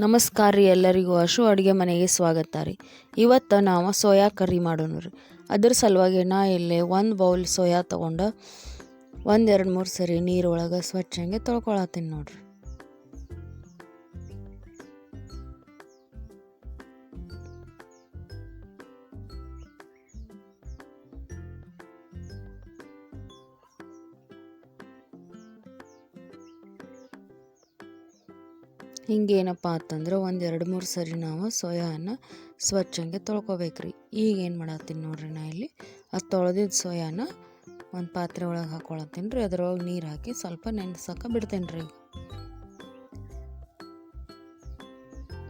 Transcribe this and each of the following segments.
ನಮಸ್ಕಾರ ರೀ ಎಲ್ಲರಿಗೂ ಅಶು ಅಡುಗೆ ಮನೆಗೆ ಸ್ವಾಗತ ರೀ. ಇವತ್ತು ನಾವು ಸೋಯಾ ಕರಿ ಮಾಡೋಣ ರೀ. ಅದ್ರ ಸಲುವಾಗಿ ನಾ ಇಲ್ಲಿ ಒಂದು ಬೌಲ್ ಸೋಯಾ ತೊಗೊಂಡು 1-2-3 ಸರಿ ನೀರೊಳಗೆ ಸ್ವಚ್ಛಂಗೆ ತೊಳ್ಕೊಳತ್ತೀನಿ ನೋಡ್ರಿ. ಹಿಂಗೇನಪ್ಪ ಅಂತಂದ್ರೆ 1-2-3 ಸರಿ ನಾವು ಸೋಯಾನ ಸ್ವಚ್ಛಂಗೆ ತೊಳ್ಕೊಬೇಕ್ರಿ. ಈಗ ಏನು ಮಾಡತ್ತೀನಿ ನೋಡ್ರಿ, ನಾ ಇಲ್ಲಿ ಅದು ತೊಳೆದಿದ್ದ ಸೋಯಾನ ಒಂದು ಪಾತ್ರೆ ಒಳಗೆ ಹಾಕ್ಕೊಳತ್ತೀನಿ ರೀ. ಅದ್ರೊಳಗೆ ನೀರು ಹಾಕಿ ಸ್ವಲ್ಪ ನೆನೆಸಕ್ಕೆ ಬಿಡ್ತೇನೆ ರೀ.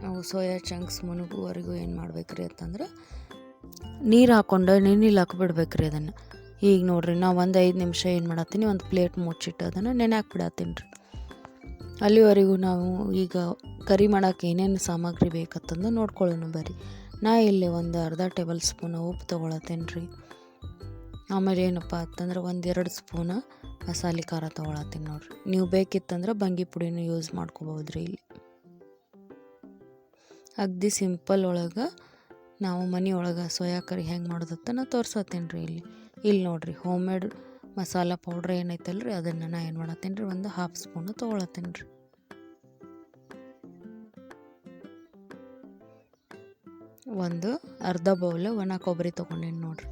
ನಾವು ಸೋಯಾ ಚಂಕ್ಸ್ ಮುನುಗುವರೆಗೂ ಏನು ಮಾಡ್ಬೇಕ್ರಿ ಅಂತಂದ್ರೆ ನೀರು ಹಾಕ್ಕೊಂಡು ನೆನಿಲಾಕ ಬಿಡ್ಬೇಕ್ರಿ ಅದನ್ನು. ಈಗ ನೋಡ್ರಿ ನಾ 1-5 ನಿಮಿಷ ಏನು ಮಾಡತ್ತೀನಿ, ಒಂದು ಪ್ಲೇಟ್ ಮುಚ್ಚಿಟ್ಟು ಅದನ್ನು ನೆನೆಹಾಕಿ ಬಿಡತ್ತೀನಿ ರೀ. ಅಲ್ಲಿವರೆಗೂ ನಾವು ಈಗ ಕರಿ ಮಾಡೋಕೆ ಏನೇನು ಸಾಮಗ್ರಿ ಬೇಕಂತಂದು ನೋಡ್ಕೊಳ್ಳೋಣ ಬರ್ರಿ. ನಾ ಇಲ್ಲಿ ಒಂದು ಅರ್ಧ ಟೇಬಲ್ ಸ್ಪೂನ್ ಉಪ್ಪು ತೊಗೊಳತ್ತೇನೆ ರೀ. ಆಮೇಲೆ ಏನಪ್ಪ ಅಂತಂದ್ರೆ 1-2 ಸ್ಪೂನ್ ಮಸಾಲೆ ಖಾರ ತೊಗೊಳತ್ತೀನಿ ನೋಡ್ರಿ. ನೀವು ಬೇಕಿತ್ತಂದ್ರೆ ಬಂಗಿ ಪುಡಿನೂ ಯೂಸ್ ಮಾಡ್ಕೋಬೋದು ರೀ. ಇಲ್ಲಿ ಅಗ್ದಿ ಸಿಂಪಲ್ ಒಳಗೆ ನಾವು ಮನೆಯೊಳಗೆ ಸೋಯಾ ಕರಿ ಹೆಂಗೆ ಮಾಡೋದತ್ತ ನಾ ತೋರ್ಸತ್ತೀನಿ ರೀ. ಇಲ್ಲಿ ನೋಡಿರಿ ಹೋಮ್ ಮೇಡ್ ಮಸಾಲ ಪೌಡ್ರ್ ಏನೈತಲ್ಲ ರೀ, ಅದನ್ನು ನಾ ಏನು ಮಾಡತ್ತೀನಿ ರೀ, ಒಂದು 1/2 ಸ್ಪೂನು ತೊಗೊಳತ್ತೀನಿ ರೀ. ಒಂದು ಅರ್ಧ ಬೌಲ್ ಒಣ ಕೊಬ್ಬರಿ ತೊಗೊಂಡೇನಿ ನೋಡ್ರಿ.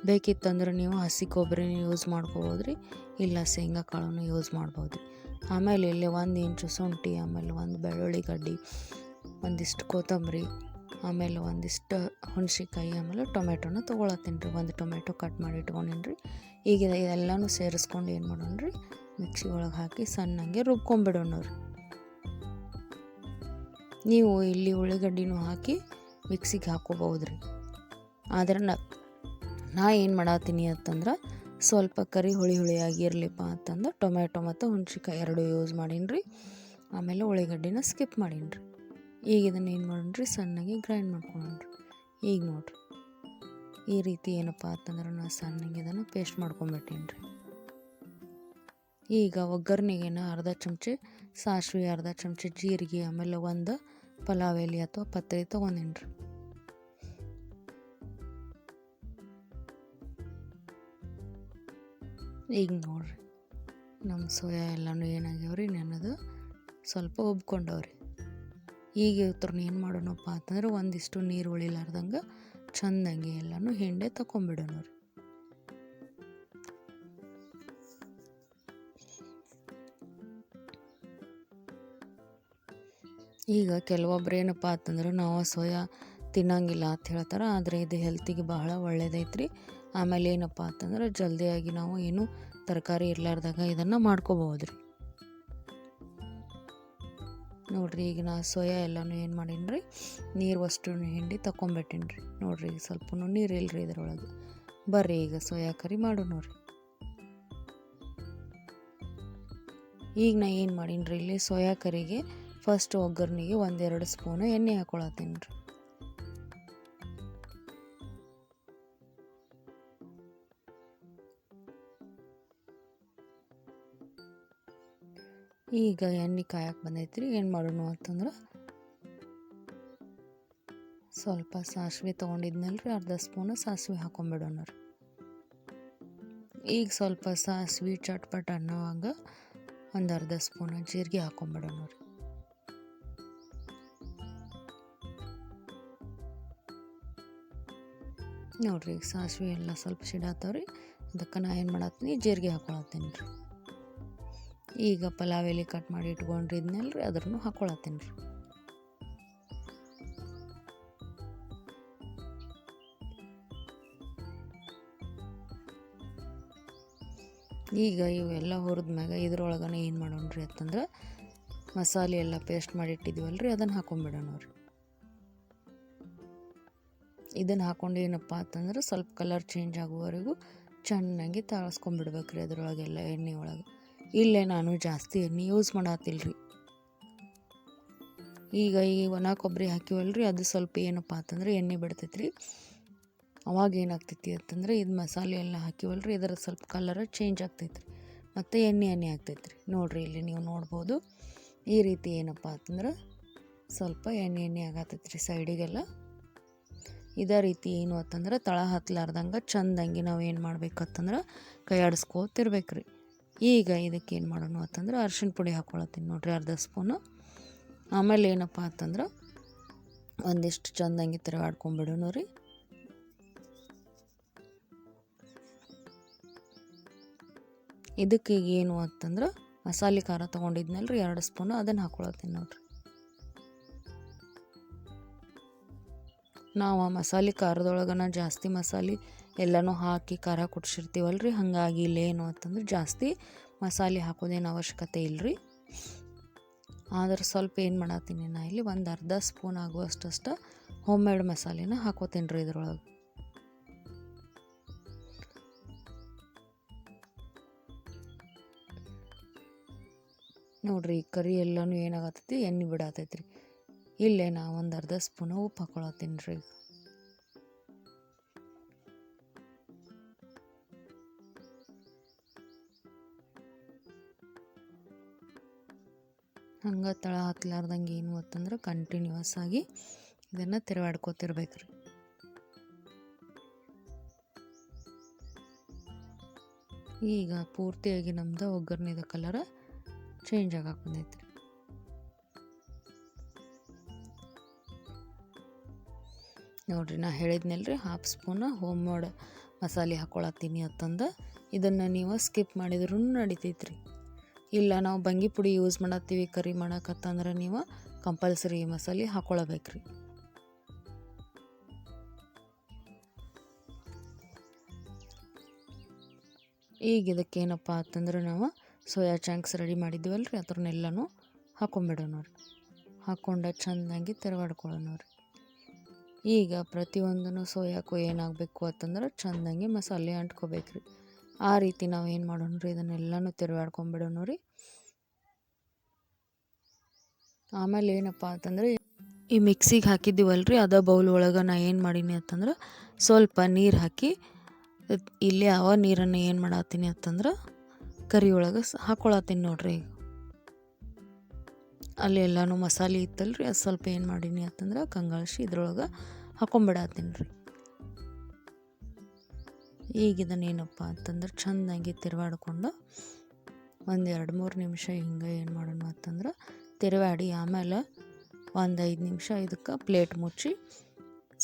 ಬೇಕಿತ್ತಂದ್ರೆ ನೀವು ಹಸಿ ಕೊಬ್ಬರಿನ ಯೂಸ್ ಮಾಡ್ಕೋಬೋದು ರೀ, ಇಲ್ಲ ಶೇಂಗಾ ಕಾಳನ್ನು ಯೂಸ್ ಮಾಡ್ಬೋದು ರೀ. ಆಮೇಲೆ ಇಲ್ಲಿ 1 ಇಂಚು ಶುಂಠಿ, ಆಮೇಲೆ 1 ಬೆಳ್ಳುಳ್ಳಿ ಗಡ್ಡಿ, ಒಂದಿಷ್ಟು ಕೊತ್ತಂಬರಿ, ಆಮೇಲೆ ಒಂದಿಷ್ಟು ಹುಣಸೆಕಾಯಿ, ಆಮೇಲೆ ಟೊಮೆಟೊನ ತೊಗೊಳತ್ತೀನಿ ರೀ. 1 ಟೊಮೆಟೊ ಕಟ್ ಮಾಡಿ ಇಟ್ಕೊಂಡೀನಿ ರೀ. ಈಗ ಇದೆಲ್ಲನೂ ಸೇರಿಸ್ಕೊಂಡು ಏನು ಮಾಡೋಣ ರೀ, ಮಿಕ್ಸಿ ಒಳಗೆ ಹಾಕಿ ಸಣ್ಣಂಗೆ ರುಬ್ಕೊಂಬಿಡೋಣ ರೀ. ನೀವು ಇಲ್ಲಿ ಉಳ್ಳಾಗಡ್ಡಿನೂ ಹಾಕಿ ಮಿಕ್ಸಿಗೆ ಹಾಕ್ಕೋಬೋದು ರೀ. ಆದರೆ ನಾ ಏನು ಮಾಡತ್ತೀನಿ ಅಂತಂದ್ರೆ ಸ್ವಲ್ಪ ಕರಿ ಹುಳಿಯಾಗಿರಲಿಪ್ಪ ಅಂತಂದ್ರೆ ಟೊಮೆಟೊ ಮತ್ತು ಹುಣಸೆಕಾಯಿ 2 ಯೂಸ್ ಮಾಡೀನಿ ರೀ. ಆಮೇಲೆ ಉಳ್ಳಾಗಡ್ಡಿನ ಸ್ಕಿಪ್ ಮಾಡೀನಿ ರೀ. ಈಗ ಇದನ್ನು ಏನು ಮಾಡೋಣ ರೀ, ಸಣ್ಣಗೆ ಗ್ರೈಂಡ್ ಮಾಡ್ಕೊಳ್ಳೋಣ ರೀ. ಈಗ ನೋಡಿರಿ ಈ ರೀತಿ ಏನಪ್ಪ ಅಂತಂದ್ರೆ ನಾನು ಸಣ್ಣಗೆ ಇದನ್ನು ಪೇಸ್ಟ್ ಮಾಡ್ಕೊಂಬಿಟ್ಟೀನಿ ರೀ. ಈಗ ಒಗ್ಗರಣೆಗೆ ಅರ್ಧ ಚಮಚೆ ಸಾಸಿವೆ, ಅರ್ಧ ಚಮಚೆ ಜೀರಿಗೆ, ಆಮೇಲೆ 1 ಪಲಾವ್ ಎಲೆ ಅಥವಾ ಪತ್ರೆ ತೊಗೊಂಡೀನಿ ರೀ. ಈಗ ನೋಡ್ರಿ ನಮ್ಮ ಸೋಯಾ ಎಲ್ಲನೂ ಏನಾಗ್ಯಾವ್ರಿ, ನೆನೆದು ಸ್ವಲ್ಪ ಉಬ್ಕೊಂಡವ್ರಿ. ಈಗ ಇವ್ರನ್ನ ಏನು ಮಾಡೋಣಪ್ಪ ಅಂತಂದ್ರೆ ಒಂದಿಷ್ಟು ನೀರು ಉಳಿಲಾರ್ದಂಗೆ ಚೆಂದಂಗೆ ಎಲ್ಲನೂ ಹಿಂಡೆ ತಗೊಂಬಿಡೋಣ ರೀ. ಈಗ ಕೆಲವೊಬ್ರು ಏನಪ್ಪ ಅಂತಂದ್ರೆ ನಾವು ಸೋಯಾ ತಿನ್ನಂಗಿಲ್ಲ ಅಂತ ಹೇಳ್ತಾರೆ, ಆದರೆ ಇದು ಹೆಲ್ತಿಗೆ ಬಹಳ ಒಳ್ಳೇದೈತ್ರಿ. ಆಮೇಲೆ ಏನಪ್ಪ ಅಂತಂದ್ರೆ ಜಲ್ದಿಯಾಗಿ ನಾವು ಏನು ತರಕಾರಿ ಇರಲಾರ್ದಾಗ ಇದನ್ನು ಮಾಡ್ಕೋಬೋದು ರೀ. ನೋಡಿರಿ ಈಗ ನಾ ಸೋಯಾ ಎಲ್ಲನೂ ಏನು ಮಾಡೀನಿ ರೀ, ನೀರು ಅಷ್ಟು ಹಿಂಡಿ ತಗೊಂಬಿಟ್ಟೀನಿ ರೀ. ನೋಡಿರಿ ಈಗ ಸ್ವಲ್ಪ ನೀರು ಇಲ್ಲರಿ ಇದ್ರೊಳಗೆ. ಬರ್ರಿ ಈಗ ಸೋಯಾ ಕರಿ ಮಾಡೋಣ ರೀ. ಈಗ ನಾ ಏನು ಮಾಡೀನಿ ರೀ, ಇಲ್ಲಿ ಸೋಯಾ ಕರಿಗೆ ಫಸ್ಟ್ ಒಗ್ಗರಣೆಗೆ 1-2 ಸ್ಪೂನು ಎಣ್ಣೆ ಹಾಕ್ಕೊಳತ್ತೀನಿ ರೀ. ಈಗ ಎಣ್ಣೆ ಕಾಯಕ್ಕೆ ಬಂದೈತಿ ರೀ. ಏನು ಮಾಡೋಣ ಅಂತಂದ್ರೆ ಸ್ವಲ್ಪ ಸಾಸಿವೆ ತೊಗೊಂಡಿದ್ನಲ್ರಿ, ಅರ್ಧ ಸ್ಪೂನು ಸಾಸಿವೆ ಹಾಕೊಂಬಿಡೋಣ ರೀ. ಈಗ ಸ್ವಲ್ಪ ಸಾಸಿವೆ ಚಟ್ಪಟ ಅನ್ನೋವಾಗ ಒಂದು ಅರ್ಧ ಸ್ಪೂನು ಜೀರಿಗೆ ಹಾಕೊಂಬಿಡೋಣ ರೀ. ನೋಡಿರಿ ಈಗ ಸಾಸಿವೆ ಎಲ್ಲ ಸ್ವಲ್ಪ ಸಿಡಾತವ್ರಿ. ಅದಕ್ಕೆ ನಾ ಏನು ಮಾಡತ್ತೀನಿ, ಜೀರಿಗೆ ಹಾಕೊಳತ್ತೀನಿ ರೀ. ಈಗ ಪಲಾವ್ ಎಲೆ ಕಟ್ ಮಾಡಿ ಇಟ್ಕೊಂಡಿದ್ನಲ್ರಿ, ಅದ್ರೂ ಹಾಕ್ಕೊಳತ್ತೀನಿ ರೀ. ಈಗ ಇವೆಲ್ಲ ಹುರಿದ್ಮ್ಯಾಗ ಇದ್ರೊಳಗನೆ ಏನು ಮಾಡೋಣ ರೀ ಅಂತಂದ್ರೆ ಮಸಾಲೆ ಎಲ್ಲ ಪೇಸ್ಟ್ ಮಾಡಿ ಇಟ್ಟಿದ್ವಲ್ರಿ, ಅದನ್ನು ಹಾಕೊಂಬಿಡೋಣ ರೀ. ಇದನ್ನು ಹಾಕೊಂಡು ಏನಪ್ಪ ಅಂತಂದ್ರೆ ಸ್ವಲ್ಪ ಕಲರ್ ಚೇಂಜ್ ಆಗುವವರೆಗೂ ಚೆನ್ನಾಗಿ ತಾಳಿಸ್ಕೊಂಬಿಡ್ಬೇಕು ರೀ ಅದ್ರೊಳಗೆಲ್ಲ ಎಣ್ಣೆ ಒಳಗೆ. ಇಲ್ಲೇ ನಾನು ಜಾಸ್ತಿ ಎಣ್ಣೆ ಯೂಸ್ ಮಾಡತ್ತಿಲ್ಲ ರೀ. ಈಗ ಈ ಒಣ ಕೊಬ್ಬರಿ ಹಾಕಿವಲ್ರಿ, ಅದು ಸ್ವಲ್ಪ ಏನಪ್ಪ ಅಂತಂದ್ರೆ ಎಣ್ಣೆ ಬಿಡ್ತೈತೆ ರೀ. ಅವಾಗ ಏನಾಗ್ತೈತಿ ಅಂತಂದ್ರೆ ಇದು ಮಸಾಲೆ ಎಲ್ಲ ಹಾಕಿವಲ್ರಿ, ಇದರ ಸ್ವಲ್ಪ ಕಲರ್ ಚೇಂಜ್ ಆಗ್ತೈತೆ ರೀ, ಮತ್ತು ಎಣ್ಣೆ ಆಗ್ತೈತೆ ರೀ. ನೋಡಿರಿ ಇಲ್ಲಿ ನೀವು ನೋಡ್ಬೋದು ಈ ರೀತಿ ಏನಪ್ಪ ಅಂತಂದ್ರೆ ಸ್ವಲ್ಪ ಎಣ್ಣೆ ಆಗತ್ತೈತೆ ರೀ ಸೈಡಿಗೆಲ್ಲ. ಇದೇ ರೀತಿ ಏನು ಅಂತಂದ್ರೆ ತಳ ಹತ್ತಲಾರ್ದಂಗೆ ಚಂದಂಗೆ ನಾವು ಏನು ಮಾಡ್ಬೇಕಂತಂದ್ರೆ ಕೈ ಆಡಿಸ್ಕೋತಿರ್ಬೇಕು ರೀ. ಈಗ ಇದಕ್ಕೆ ಏನು ಮಾಡೋಣ ಅಂತಂದ್ರೆ ಅರ್ಶಿಣ ಪುಡಿ ಹಾಕ್ಕೊಳತ್ತೀನಿ ನೋಡಿರಿ, ಅರ್ಧ ಸ್ಪೂನು. ಆಮೇಲೆ ಏನಪ್ಪ ಅಂತಂದ್ರೆ ಒಂದಿಷ್ಟು ಚಂದಂಗೆ ತಿರುಗಾಡ್ಕೊಂಬಿಡೋಣ ರೀ. ಇದಕ್ಕೆ ಈಗ ಏನು ಅಂತಂದ್ರೆ ಮಸಾಲೆ ಖಾರ ತೊಗೊಂಡಿದ್ನಲ್ರಿ 2 ಸ್ಪೂನು, ಅದನ್ನು ಹಾಕ್ಕೊಳತ್ತೀನಿ ನೋಡಿರಿ. ನಾವು ಆ ಮಸಾಲೆ ಖಾರದೊಳಗನ ಜಾಸ್ತಿ ಮಸಾಲೆ ಎಲ್ಲನೂ ಹಾಕಿ ಖಾರ ಕುಟ್ಸಿರ್ತೀವಲ್ರಿ, ಹಾಗಾಗಿ ಇಲ್ಲೇನು ಅಂತಂದ್ರೆ ಜಾಸ್ತಿ ಮಸಾಲೆ ಹಾಕೋದೇನು ಅವಶ್ಯಕತೆ ಇಲ್ಲರಿ. ಆದ್ರೆ ಸ್ವಲ್ಪ ಏನು ಮಾಡತ್ತೀನಿ ನಾ ಇಲ್ಲಿ ಒಂದು ಅರ್ಧ ಸ್ಪೂನ್ ಆಗುವಷ್ಟು ಹೋಮ್ ಮೇಡ್ ಮಸಾಲೆನ ಹಾಕೋತೀನಿ ರೀ ಇದ್ರೊಳಗೆ. ನೋಡಿರಿ ಕರಿ ಎಲ್ಲನೂ ಏನಾಗತ್ತೈತಿ, ಎಣ್ಣೆ ಬಿಡತೈತಿ ರೀ. ಇಲ್ಲೇ ನಾ ಒಂದು ಅರ್ಧ ಸ್ಪೂನು ಉಪ್ಪು ಹಾಕ್ಕೊಳತ್ತೀನಿ ರೀ. ಹಂಗೆ ತಳ ಹತ್ತಲಾರ್ದಂಗೆ ಏನು ಅಂತಂದ್ರೆ ಕಂಟಿನ್ಯೂಸ್ ಆಗಿ ಇದನ್ನು ತಿರುಗಾಡ್ಕೋತಿರ್ಬೇಕು ರೀ. ಈಗ ಪೂರ್ತಿಯಾಗಿ ನಮ್ದು ಒಗ್ಗರಣೆದ ಕಲರ್ ಚೇಂಜ್ ಆಗಕ್ಕೆ ಬಂದೈತೆ ರೀ. ನೋಡಿರಿ ನಾ ಹೇಳಿದ್ನಲ್ರಿ 1/2 ಸ್ಪೂನ್ ಹೋಮ್ ಮೇಡ್ ಮಸಾಲೆ ಹಾಕ್ಕೊಳತ್ತೀನಿ ಅಂತಂದು. ಇದನ್ನು ನೀವು ಸ್ಕಿಪ್ ಮಾಡಿದ್ರೂ ನಡಿತೈತ್ರಿ. ಇಲ್ಲ ನಾವು ಬಂಗಿ ಪುಡಿ ಯೂಸ್ ಮಾಡತ್ತೀವಿ ಕರಿ ಮಾಡಕತ್ತಂದ್ರೆ ನೀವು ಕಂಪಲ್ಸರಿ ಈ ಮಸಾಲೆ ಹಾಕ್ಕೊಳ್ಬೇಕ್ರಿ. ಈಗ ಇದಕ್ಕೆ ಏನಪ್ಪ ಅಂತಂದ್ರೆ ನಾವು ಸೋಯಾ ಚಂಕ್ಸ್ ರೆಡಿ ಮಾಡಿದ್ವಲ್ರಿ, ಅದ್ರನ್ನೆಲ್ಲನೂ ಹಾಕೊಂಬಿಡೋಣ ರೀ. ಹಾಕ್ಕೊಂಡು ಚೆಂದಾಗಿ ತಿರುಗಾಡ್ಕೊಳ್ಳೋಣ ರೀ. ಈಗ ಪ್ರತಿಯೊಂದೂ ಸೋಯಾಕ್ಕೂ ಏನಾಗಬೇಕು ಅಂತಂದ್ರೆ ಚೆಂದಾಗಿ ಮಸಾಲೆ ಅಂಟ್ಕೋಬೇಕ್ರಿ. ಆ ರೀತಿ ನಾವು ಏನು ಮಾಡೋಣ ರೀ, ಇದನ್ನೆಲ್ಲನೂ ತಿರುಗಾಡ್ಕೊಂಬಿಡೋಣ ರೀ. ಆಮೇಲೆ ಏನಪ್ಪ ಅಂತಂದ್ರೆ ಈ ಮಿಕ್ಸಿಗೆ ಹಾಕಿದ್ದೀವಲ್ರಿ, ಅದ ಬೌಲ್ ಒಳಗೆ ನಾ ಏನು ಮಾಡೀನಿ ಅಂತಂದ್ರೆ ಸ್ವಲ್ಪ ನೀರು ಹಾಕಿ ಇಲ್ಲಿ ಯಾವ ನೀರನ್ನು ಏನು ಮಾಡತ್ತೀನಿ ಅಂತಂದ್ರೆ ಕರಿ ಒಳಗೆ ಹಾಕ್ಕೊಳತ್ತೀನಿ ನೋಡ್ರಿ. ಈಗ ಅಲ್ಲಿ ಎಲ್ಲನೂ ಮಸಾಲೆ ಇತ್ತಲ್ರಿ, ಅದು ಸ್ವಲ್ಪ ಏನು ಮಾಡೀನಿ ಅಂತಂದ್ರೆ ಕಂಗಾಳಿಸಿ ಇದ್ರೊಳಗೆ ಹಾಕೊಂಬಿಡತ್ತೀನಿ ರೀ. ಈಗ ಇದನ್ನೇನಪ್ಪ ಅಂತಂದ್ರೆ ಚೆಂದಾಗಿ ತಿರುಗಾಡ್ಕೊಂಡು ಒಂದು 2-3 ನಿಮಿಷ ಹಿಂಗೆ ಏನು ಮಾಡೋಣ ಅಂತಂದ್ರೆ ತಿರುವಾಡಿ ಆಮೇಲೆ ಒಂದು 5 ನಿಮಿಷ ಇದಕ್ಕೆ ಪ್ಲೇಟ್ ಮುಚ್ಚಿ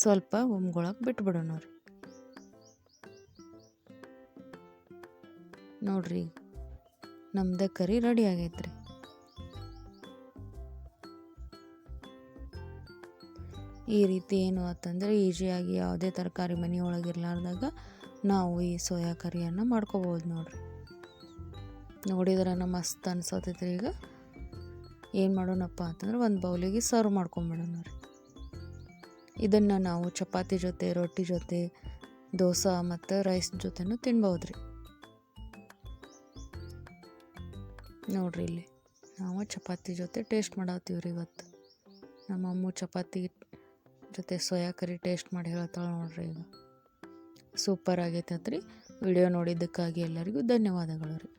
ಸ್ವಲ್ಪ ಒಮ್ಗೊಳಕ್ಕೆ ಬಿಟ್ಬಿಡೋಣ ರೀ. ನೋಡ್ರಿ ನಮ್ದು ಕರಿ ರೆಡಿ ಆಗೈತ್ರಿ. ಈ ರೀತಿ ಏನು ಅಂತಂದರೆ ಈಸಿಯಾಗಿ ಯಾವುದೇ ತರಕಾರಿ ಮನೆಯೊಳಗಿರ್ಲಾರ್ದಾಗ ನಾವು ಈ ಸೋಯಾ ಕರಿಯನ್ನು ಮಾಡ್ಕೋಬೋದು ನೋಡ್ರಿ. ನೋಡಿದ್ರೆ ಮಸ್ತ್ ಅನ್ಸತೈತ್ರಿ. ಈಗ ಏನು ಮಾಡೋಣಪ್ಪ ಅಂತಂದ್ರೆ ಒಂದು ಬೌಲಿಗೆ ಸರ್ವ್ ಮಾಡ್ಕೊಂಬಿಡೋಣ ರೀ. ಇದನ್ನು ನಾವು ಚಪಾತಿ ಜೊತೆ, ರೊಟ್ಟಿ ಜೊತೆ, ದೋಸೆ ಮತ್ತು ರೈಸ್ ಜೊತೆನೂ ತಿನ್ಬೋದು ರೀ. ನೋಡ್ರಿ ಇಲ್ಲಿ ನಾವು ಚಪಾತಿ ಜೊತೆ ಟೇಸ್ಟ್ ಮಾಡತ್ತೀವಿ ರೀ ಇವತ್ತು. ನಮ್ಮ ಅಮ್ಮ ಚಪಾತಿ ಜೊತೆ ಸೋಯಾ ಕರಿ ಟೇಸ್ಟ್ ಮಾಡಿ ಹೇಳ್ತಾಳೆ ನೋಡ್ರಿ. ಈಗ ಸೂಪರ್ ಆಗೈತೆ ರೀ. ವಿಡಿಯೋ ನೋಡಿದ್ದಕ್ಕಾಗಿ ಎಲ್ಲರಿಗೂ ಧನ್ಯವಾದಗಳು ರೀ.